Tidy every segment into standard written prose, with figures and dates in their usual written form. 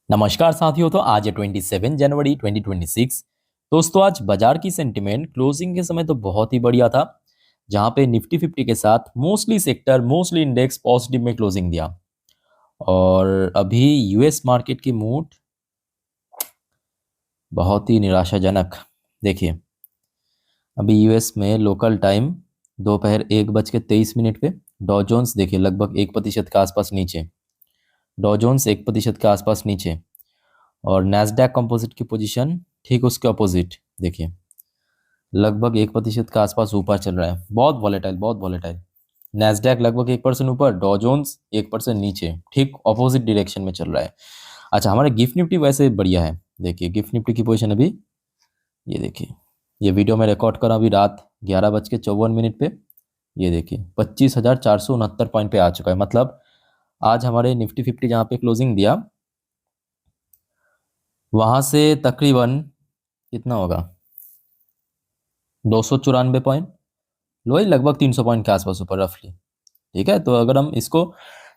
नमस्कार साथियों। तो आज है 27 जनवरी 2026। दोस्तों आज बाजार की सेंटिमेंट क्लोजिंग के समय तो बहुत ही बढ़िया था, जहां पे निफ्टी 50 के साथ mostly sector mostly index positive में क्लोजिंग दिया। और अभी यूएस मार्केट की मूड बहुत ही निराशाजनक। देखिए अभी यूएस में लोकल टाइम दोपहर 1:23 पे डॉ जोन्स देखिए लगभग 1% के आसपास नीचे। डॉ जोन्स 1% के आसपास नीचे। और नैस्डैक कंपोजिट की पोजीशन ठीक उसके अपोजिट देखिए लगभग 1% के आसपास ऊपर चल रहा है। बहुत वॉलेटाइल, बहुत वॉलेटाइल। नैस्डैक लगभग 1% ऊपर, डॉ जोन्स 1% नीचे, ठीक ऑपोजिट डायरेक्शन में चल रहा है। अच्छा, हमारे गिफ्ट निफ्टी वैसे बढ़िया है। देखिए गिफ्ट निफ्टी की पोजीशन अभी ये देखिए, ये वीडियो मैं रिकॉर्ड कर रहा हूँ अभी रात 11:54 पे। ये देखिए 25,469 पॉइंट पे आ चुका है। मतलब आज हमारे निफ्टी 50 जहाँ पे क्लोजिंग दिया वहां से तकरीबन कितना होगा, 294 पॉइंट, वही लगभग 300 पॉइंट के आसपास ऊपर रफली। ठीक है, तो अगर हम इसको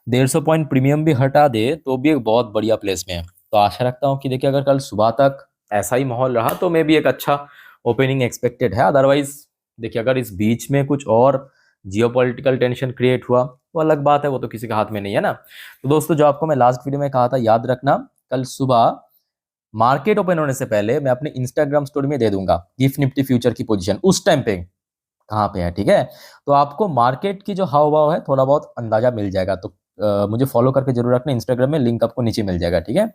150 पॉइंट प्रीमियम भी हटा दे तो भी एक बहुत बढ़िया प्लेस में है। तो आशा रखता हूँ कि देखिए अगर कल सुबह तक ऐसा ही माहौल रहा तो मे भी एक अच्छा ओपनिंग एक्सपेक्टेड है। अदरवाइज देखिए अगर इस बीच में कुछ और जियोपॉलिटिकल टेंशन क्रिएट हुआ वो अलग बात है, वो तो किसी के हाथ में नहीं है ना। तो दोस्तों जो आपको मैं लास्ट वीडियो में कहा था याद रखना, कल सुबह मार्केट ओपन होने से पहले मैं अपने इंस्टाग्राम स्टोरी में दे दूंगा गिफ्ट निफ्टी फ्यूचर की पोजीशन उस टाइम पे कहाँ पे है। ठीक है, तो आपको मार्केट की जो हाव भाव है थोड़ा बहुत अंदाजा मिल जाएगा। तो मुझे फॉलो करके जरूर रखना इंस्टाग्राम में, लिंक आपको नीचे मिल जाएगा। ठीक है,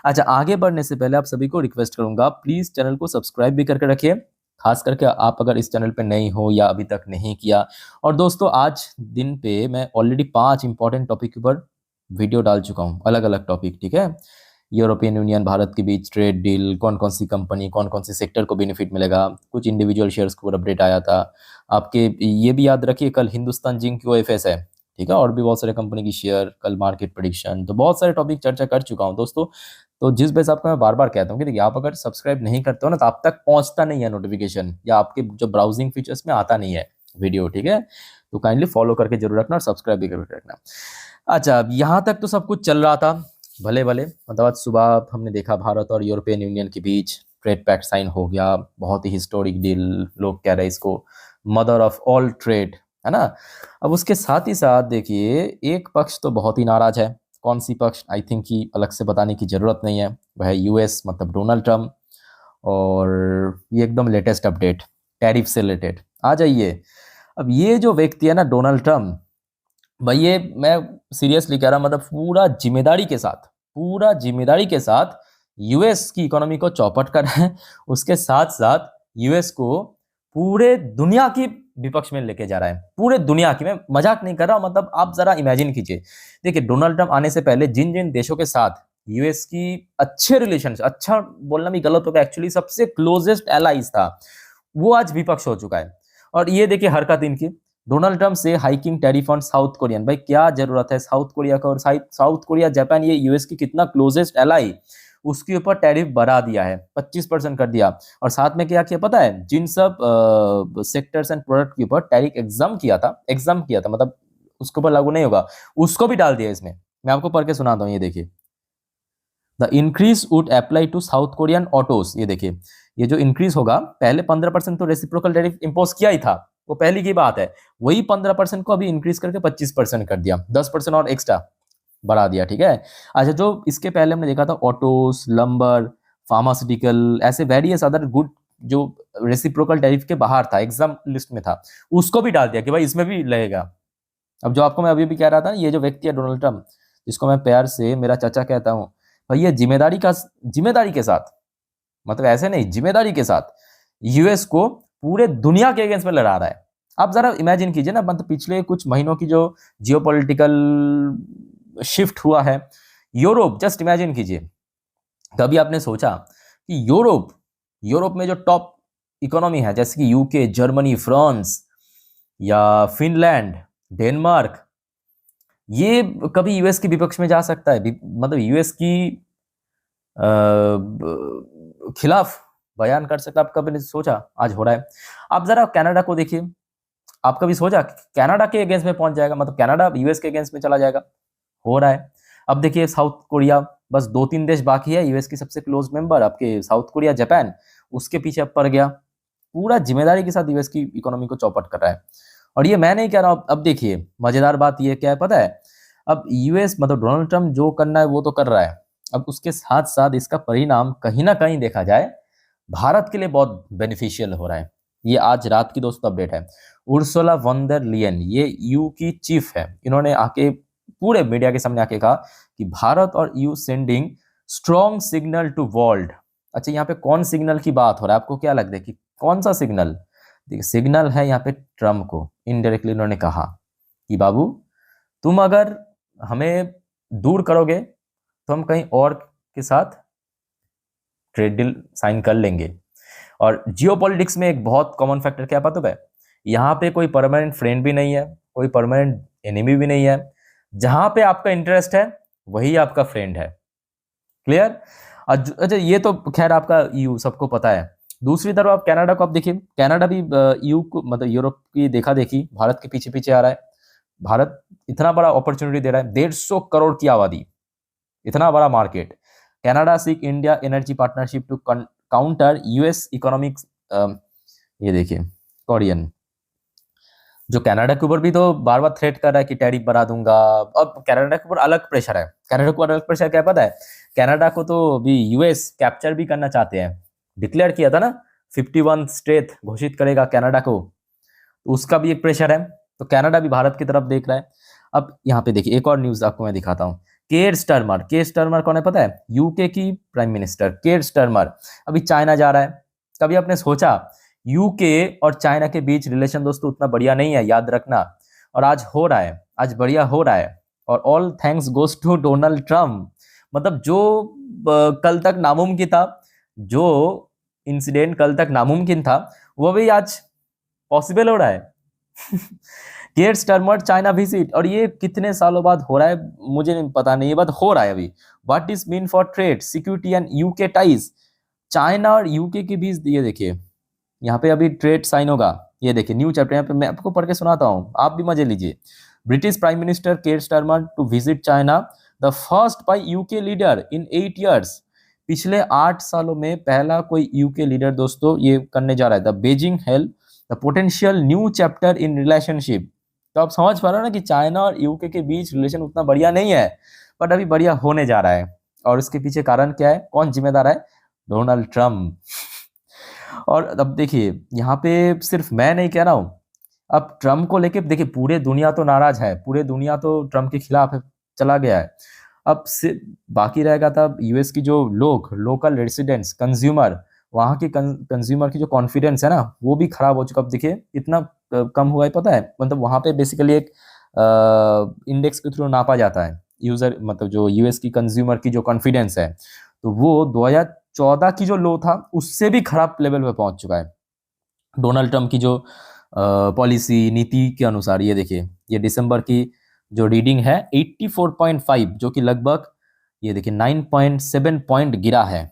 अच्छा आगे बढ़ने से पहले आप सभी को रिक्वेस्ट करूंगा प्लीज चैनल को सब्सक्राइब भी करके रखिए, खास करके आप अगर इस चैनल पे नहीं हो या अभी तक नहीं किया। और दोस्तों आज दिन पे मैं ऑलरेडी 5 इंपॉर्टेंट टॉपिक के ऊपर वीडियो डाल चुका हूँ, अलग अलग टॉपिक। ठीक है, यूरोपियन यूनियन भारत के बीच ट्रेड डील, कौन कौन सी कंपनी कौन कौन सी सेक्टर को बेनिफिट मिलेगा, कुछ इंडिविजुअल शेयर्स के ऊपर अपडेट आया था आपके। ये भी याद रखिए कल हिंदुस्तान जिंक की ओएफएस है। ठीक है, और भी बहुत सारे कंपनी की शेयर, कल मार्केट प्रेडिक्शन, तो बहुत सारे टॉपिक चर्चा कर चुका हूं दोस्तों। तो जिस बेस आपको मैं बार बार कहता हूँ कि देखिए आप अगर सब्सक्राइब नहीं करते हो ना तो आप तक पहुंचता नहीं है नोटिफिकेशन, या आपके जो ब्राउजिंग फीचर्स में आता नहीं है वीडियो। ठीक है, तो काइंडली फॉलो करके जरूर रखना और सब्सक्राइब भी करके रखना। अच्छा, यहाँ तक तो सब कुछ चल रहा था भले भले। मतलब आज सुबह हमने देखा भारत और यूरोपियन यूनियन के बीच ट्रेड पैक्ट साइन हो गया, बहुत ही हिस्टोरिक डील, लोग कह रहे हैं इसको मदर ऑफ ऑल ट्रेड, है ना। अब उसके साथ ही साथ देखिए एक पक्ष तो बहुत ही नाराज है। कौन सी पक्ष, आई थिंक कि अलग से बताने की जरूरत नहीं है, वह है यूएस मतलब डोनाल्ड ट्रम्प। और ये एकदम लेटेस्ट अपडेट टैरिफ से रिलेटेड आ जाइए। अब ये जो व्यक्ति है ना डोनाल्ड ट्रम्प, भाई ये मैं सीरियसली कह रहा, मतलब पूरा जिम्मेदारी के साथ यूएस की इकोनॉमी को चौपट कर रहा है। उसके साथ साथ यूएस को पूरे दुनिया की विपक्ष में लेके जा रहा है, पूरे दुनिया की, मैं मजाक नहीं कर रहा हूं। मतलब आप जरा इमेजिन कीजिए, देखिए डोनाल्ड ट्रंप आने से पहले जिन जिन देशों के साथ यूएस की अच्छे रिलेशन, अच्छा बोलना भी गलत होगा एक्चुअली, सबसे क्लोजेस्ट एलाइज था, वो आज विपक्ष हो चुका है। और ये देखिए हरकत इनकी, डोनाल्ड ट्रंप से hiking tariff on south Korean. भाई क्या जरूरत है साउथ कोरिया का, और साउथ कोरिया जापान ये यूएस की कितना क्लोजेस्ट एलाई, उसके ऊपर टैरिफ बढ़ा दिया है, 25% कर दिया। और साथ में क्या किया पता है, जिन सब सेक्टर्स एंड प्रोडक्ट के ऊपर टैरिफ एग्जाम किया था, मतलब उसके ऊपर लागू नहीं होगा, उसको भी डाल दिया इसमें। मैं आपको पढ़ के सुनाता हूँ, ये देखिए, the increase would apply to South Korean autos. ये देखिए ये जो इंक्रीज होगा, पहले 15% तो रेसिप्रोकल टैरिफ इंपोज किया ही था, वो पहली की बात है, वही 15% को अभी इंक्रीज करके 25% कर दिया, 10% और एक्स्ट्रा बढ़ा दिया। ठीक है, अच्छा जो इसके पहले हमने देखा था ऑटोस, लंबर, फार्मास्यूटिकल, ऐसे वेरियस अदर गुड जो रेसिप्रोकल टैरिफ के बाहर था, एग्जाम लिस्ट में था, उसको भी डाल दिया कि भाई इसमें भी लगेगा। अब जो आपको मैं अभी भी कह रहा था, ये जो व्यक्ति है डोनाल्ड ट्रम्प, जिसको मैं प्यार से मेरा चाचा कहता हूँ, भाई ये जिम्मेदारी के साथ, मतलब ऐसे नहीं, जिम्मेदारी के साथ यूएस को पूरे दुनिया के अगेंस्ट में लड़ा रहा है। आप जरा इमेजिन कीजिए ना, मतलब पिछले कुछ महीनों की जो जियोपॉलिटिकल शिफ्ट हुआ है, यूरोप, जस्ट इमेजिन कीजिए, कभी आपने सोचा कि यूरोप में जो टॉप इकोनॉमी है जैसे कि यूके, जर्मनी, फ्रांस या फिनलैंड, डेनमार्क, ये कभी यूएस के विपक्ष में जा सकता है, मतलब यूएस की खिलाफ बयान कर सकता? आप कभी नहीं सोचा, आज हो रहा है। आप जरा कनाडा को देखिए, आप कभी सोचा कनाडा के अगेंस्ट में पहुंच जाएगा, मतलब कनाडा यूएस के अगेंस्ट में चला जाएगा? हो रहा है। अब देखिए साउथ कोरिया, बस 2-3 देश बाकी है, यूएस की सबसे क्लोज मेंबर आपके साउथ कोरिया, जापान, उसके पीछे अब पड़ गया। पूरा जिम्मेदारी के साथ यूएस की इकोनॉमी को चौपट कर रहा है। और ये मैं नहीं कह रहा हूं, अब देखिए मजेदार बात ये क्या है पता है, अब यूएस मतलब डोनाल्ड ट्रम्प जो करना है वो तो कर रहा है, अब उसके साथ साथ इसका परिणाम कहीं ना कहीं देखा जाए भारत के लिए बहुत बेनिफिशियल हो रहा है। ये आज रात की दोस्तों अपडेट है। उर्सुला वॉन डर लियन, ये यू की चीफ है, इन्होंने आके पूरे मीडिया के सामने आके कहा कि भारत और you sending strong signal to world. अच्छा, यहाँ पे कौन सिग्नल की बात हो रहा है, आपको क्या लगता है कि कौन सा सिग्नल? देखिए सिग्नल है यहाँ पे ट्रम्प को, इनडायरेक्टली उन्होंने कहा कि बाबू तुम अगर हमें दूर करोगे तो हम कहीं और के साथ ट्रेड डील साइन कर लेंगे। और जियोपॉलिटिक्स में एक बहुत कॉमन फैक्टर क्या पता है, यहाँ पे कोई परमानेंट फ्रेंड भी नहीं है, कोई परमानेंट एनिमी भी नहीं है, जहां पे आपका इंटरेस्ट है वही आपका फ्रेंड है। क्लियर? अच्छा, ये तो खैर आपका यू सबको पता है। दूसरी तरफ आप कनाडा को आप देखिए, कनाडा भी यू को मतलब यूरोप की देखा देखी भारत के पीछे पीछे आ रहा है। भारत इतना बड़ा अपॉर्चुनिटी दे रहा है, 150 करोड़ की आबादी, इतना बड़ा market. Canada seek India energy partnership to counter US economics. ये देखिए कोरियन जो कनाडा के ऊपर भी तो बार बार थ्रेट कर रहा है कि टैरिफ बढ़ा दूंगा। अब कनाडा के ऊपर अलग प्रेशर है, कनाडा को अलग प्रेशर क्या पता है, कनाडा को तो अभी यूएस कैप्चर भी करना चाहते हैं, डिक्लेयर किया था ना 51 स्टेट घोषित करेगा कनाडा को, तो उसका भी एक प्रेशर है। तो कनाडा भी भारत की तरफ देख रहा है। अब यहाँ पे देखिए एक और न्यूज आपको मैं दिखाता हूँ। केर स्टारमर, केर स्टारमर कौन है पता है? यूके की प्राइम मिनिस्टर केर स्टारमर अभी चाइना जा रहा है। कभी आपने सोचा यूके और चाइना के बीच रिलेशन दोस्तों उतना बढ़िया नहीं है, याद रखना। और आज हो रहा है, आज बढ़िया हो रहा है, और all thanks goes to Donald Trump. मतलब जो कल तक नामुमकिन था, जो इंसिडेंट कल तक नामुमकिन था, वो भी आज पॉसिबल हो रहा है। केयर स्टारमर चाइना विजिट, और ये कितने सालों बाद हो रहा है मुझे नहीं पता, नहीं बट हो रहा है अभी। What is mean for trade security and UK ties, China और यूके के बीच ये देखिए यहाँ पे अभी ट्रेड साइन होगा। ये देखिए न्यू चैप्टर, यहाँ पे मैं आपको पढ़ के सुनाता हूँ, आप भी मजे लीजिए। British prime minister Keir Starmer to visit China, the first by UK leader in 8 years। पिछले 8 सालों में पहला कोई यूके लीडर दोस्तों ये करने जा रहा है। The Beijing help the potential new chapter in relationship. तो आप समझ पा रहे हो ना कि चाइना और यूके के बीच रिलेशन उतना बढ़िया नहीं है, बट अभी बढ़िया होने जा रहा है। और इसके पीछे कारण क्या है, कौन जिम्मेदार है? Donald Trump. और अब देखिए यहाँ पे सिर्फ मैं नहीं कह रहा हूँ, अब ट्रम्प को लेके देखिए पूरे दुनिया तो नाराज है, पूरे दुनिया तो ट्रम्प के खिलाफ है, चला गया है। अब सिर्फ बाकी रहेगा तब यूएस की जो लोग, लोकल रेसिडेंट्स, कंज्यूमर, वहाँ के कंज्यूमर की जो कॉन्फिडेंस है ना वो भी खराब हो चुका। अब देखिए इतना कम हुआ है पता है, मतलब वहाँ पे बेसिकली एक इंडेक्स के थ्रू नापा जाता है यूजर, मतलब जो यूएस की कंज्यूमर की जो कॉन्फिडेंस है, तो वो 2014 की जो लो था उससे भी खराब लेवल पे पहुंच चुका है डोनाल्ड ट्रम्प की जो पॉलिसी नीति के अनुसार। ये देखिए ये दिसंबर की जो रीडिंग है 84.5, जो कि लगभग ये देखिए 9.7 पॉइंट गिरा है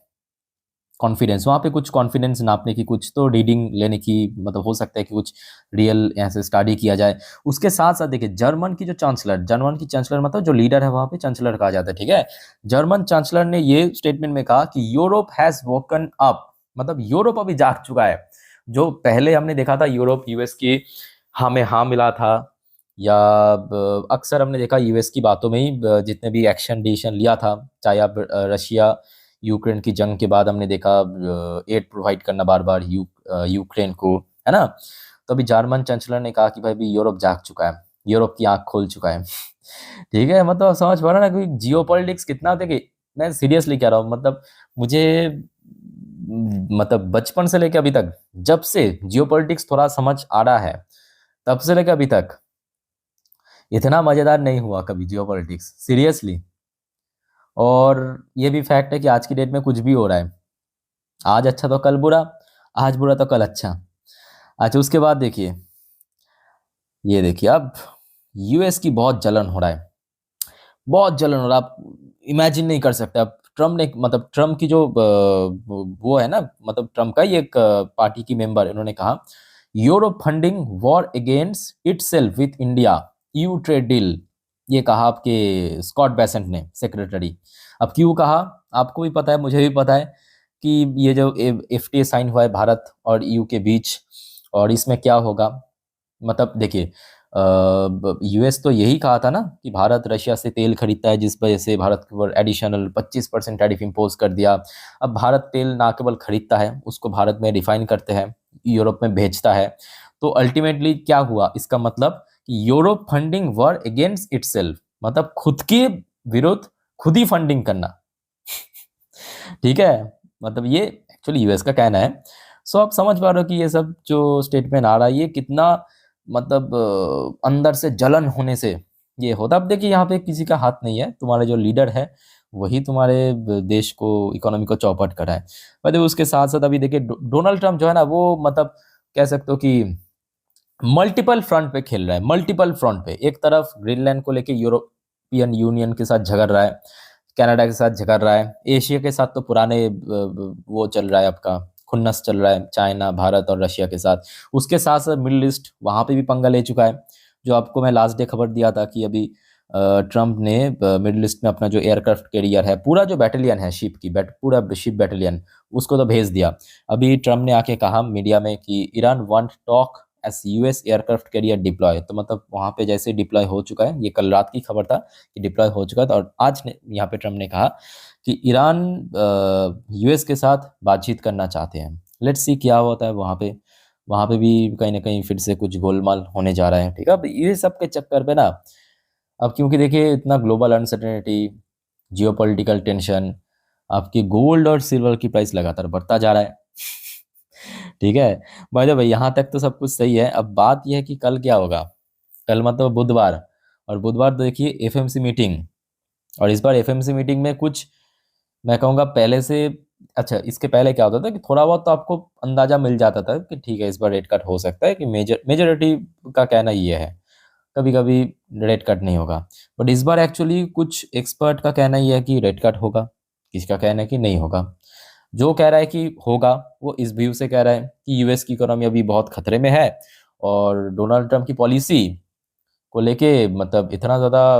कॉन्फिडेंस। वहाँ पे कुछ कॉन्फिडेंस नापने की, कुछ तो रीडिंग लेने की, मतलब हो सकता है कि कुछ रियल ऐसे स्टडी किया जाए। उसके साथ साथ देखिए जर्मन की जो चांसलर, जर्मन की चांसलर मतलब जो लीडर है वहाँ पे चांसलर कहा जाता है, ठीक है। जर्मन चांसलर ने ये स्टेटमेंट में कहा कि यूरोप हैज वोकन अप, मतलब यूरोप अभी जाग चुका है। जो पहले हमने देखा था यूरोप यूएस की हमें हाँ मिला था, या अक्सर हमने देखा यूएस की बातों में ही जितने भी एक्शन डिसीजन लिया था, चाहे आप रशिया यूक्रेन की जंग के बाद हमने देखा एड प्रोवाइड करना बार बार यूक्रेन को, है ना। तो अभी जर्मन चांसलर ने कहा कि भाई भी यूरोप जाग चुका है, यूरोप की आंख खोल चुका है। ठीक है, मतलब समझ पा रहा ना कि जियोपॉलिटिक्स कितना होता है। कि मैं सीरियसली कह रहा हूँ, मतलब मुझे मतलब बचपन से लेकर अभी तक, जब से जियोपॉलिटिक्स थोड़ा समझ आ रहा है, तब से लेकर अभी तक इतना मजेदार नहीं हुआ कभी जियोपॉलिटिक्स, सीरियसली। और ये भी फैक्ट है कि आज की डेट में कुछ भी हो रहा है, आज अच्छा तो कल बुरा, आज बुरा तो कल अच्छा। अच्छा उसके बाद देखिए, ये देखिए अब यूएस की बहुत जलन हो रहा है, बहुत जलन हो रहा है, आप इमेजिन नहीं कर सकते। अब ट्रम्प ने, मतलब ट्रम्प की जो वो है ना, मतलब ट्रम्प का ही एक पार्टी की मेंबर, इन्होंने कहा Europe funding war against itself with India, you trade deal. ये कहा आपके स्कॉट बेसेंट ने, सेक्रेटरी। अब क्यों कहा, आपको भी पता है, मुझे भी पता है कि ये जो एफटीए साइन हुआ है भारत और ईयू के बीच, और इसमें क्या होगा। मतलब देखिए, यूएस तो यही कहा था ना कि भारत रशिया से तेल खरीदता है, जिस वजह से भारत के ऊपर एडिशनल 25% टैरिफ इम्पोज कर दिया। अब भारत तेल ना केवल खरीदता है, उसको भारत में रिफाइन करते हैं, यूरोप में भेजता है। तो अल्टीमेटली क्या हुआ, इसका मतलब कि Europe funding war against itself, मतलब खुद के विरुद्ध खुद ही फंडिंग करना। ठीक है, मतलब ये एक्चुअली यूएस का कहना है। सो आप समझ पा रहे हो कि ये सब जो स्टेटमेंट आ रहा है ये कितना, मतलब अंदर से जलन होने से ये होता। अब देखिए यहाँ पे किसी का हाथ नहीं है, तुम्हारे जो लीडर है वही तुम्हारे देश को, इकोनॉमी को चौपट करा है। पर देखो उसके साथ साथ अभी देखिए डोनाल्ड ट्रम्प जो है ना, वो मतलब कह सकते हो कि मल्टीपल फ्रंट पे खेल रहा है, मल्टीपल फ्रंट पे। एक तरफ ग्रीनलैंड को लेके यूरोपियन यूनियन के साथ झगड़ रहा है, कनाडा के साथ झगड़ रहा है, एशिया के साथ तो पुराने वो चल रहा है आपका, खुन्नस चल रहा है चाइना, भारत और रशिया के साथ। उसके साथ साथ मिडिल ईस्ट, वहाँ पे भी पंगा ले चुका है। जो आपको मैं लास्ट डे खबर दिया था कि अभी ट्रम्प ने मिडिल ईस्ट में अपना जो एयरक्राफ्ट कैरियर है, पूरा जो बैटेलियन है शिप की, पूरा शिप बैटेलियन, उसको तो भेज दिया। अभी ट्रम्प ने आके कहा मीडिया में कि Iran want talk S US aircraft carrier deploy. तो मतलब वहाँ पे जैसे डिप्लॉय हो चुका है, ये कल रात की खबर था कि डिप्लॉय हो चुका था, और आज ने यहाँ पे ट्रम्प ने कहा कि ईरान यूएस के साथ बातचीत करना चाहते हैं। लेट्स सी क्या होता है वहाँ पे। वहाँ पे भी कहीं ना कहीं फिर से कुछ गोलमाल होने जा रहा है। ठीक है, अब ये सब के चक्कर पे ना, अब क्योंकि देखिए इतना ग्लोबल अनसर्टेनिटी, जियोपॉलिटिकल टेंशन, आपकी गोल्ड और सिल्वर की प्राइस लगातार बढ़ता जा रहा है। ठीक है, भाई यहाँ तक तो सब कुछ सही है। अब बात यह है कि कल क्या होगा। कल मतलब बुधवार, और बुधवार तो देखिए एफएमसी मीटिंग, और इस बार एफएमसी मीटिंग में कुछ मैं कहूँगा पहले से, अच्छा इसके पहले क्या होता था कि थोड़ा बहुत तो आपको अंदाजा मिल जाता था कि ठीक है इस बार रेट कट हो सकता है, कि मेजोरिटी का कहना ये है, कभी कभी रेट कट नहीं होगा। बट इस बार एक्चुअली कुछ एक्सपर्ट का कहना ये है कि रेट कट होगा, किसका कहना है कि नहीं होगा। जो कह रहा है कि होगा, वो इस व्यू से कह रहा है कि यूएस की इकोनॉमी अभी बहुत खतरे में है, और डोनाल्ड ट्रंप की पॉलिसी को लेके मतलब इतना ज़्यादा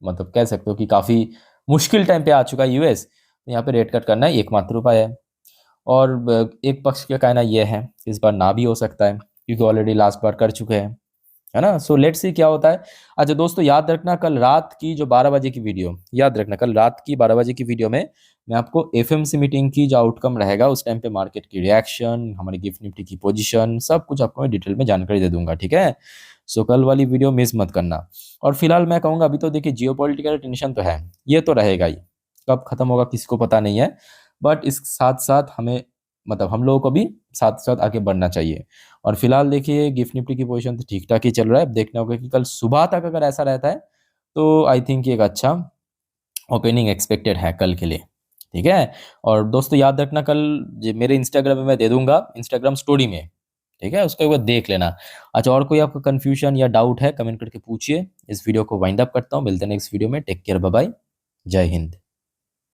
मतलब कह सकते हो कि काफ़ी मुश्किल टाइम पे आ चुका है यूएस। तो यहाँ पे रेट कट करना ही एकमात्र उपाय है। और एक पक्ष का कहना यह है कि इस बार ना भी हो सकता है, क्योंकि ऑलरेडी लास्ट बार कर चुके हैं, है ना। सो लेट्स सी क्या होता है। अच्छा दोस्तों, याद रखना कल रात की जो 12 बजे की वीडियो, याद रखना कल रात की 12 बजे की वीडियो में मैं आपको एफएमसी मीटिंग की जो आउटकम रहेगा उस टाइम पे मार्केट की रिएक्शन, हमारी गिफ्ट निफ्टी की पोजीशन, सब कुछ आपको मैं डिटेल में जानकारी दे दूंगा। ठीक है, सो कल वाली वीडियो मिस मत करना। और फिलहाल मैं कहूँगा अभी तो देखिए जियोपॉलिटिकल टेंशन तो है, ये तो रहेगा ही, कब खत्म होगा किसी को पता नहीं है। बट इस साथ साथ हमें, मतलब हम लोगों को भी साथ साथ आगे बढ़ना चाहिए। और फिलहाल देखिए गिफ्ट निफ्टी की पोजीशन तो ठीक ठाक ही चल रहा है। अब देखना होगा कि कल सुबह तक अगर ऐसा रहता है तो आई थिंक एक अच्छा ओपनिंग एक्सपेक्टेड है कल के लिए। ठीक है, और दोस्तों याद रखना कल मेरे इंस्टाग्राम में मैं दे दूंगा, इंस्टाग्राम स्टोरी में। ठीक है, उसको एक बार देख लेना। अच्छा, और कोई आपका कंफ्यूजन या डाउट है कमेंट करके पूछिए। इस वीडियो को वाइंड अप करता हूँ, मिलते हैं नेक्स्ट वीडियो में। टेक केयर, बाय बाय, जय हिंद।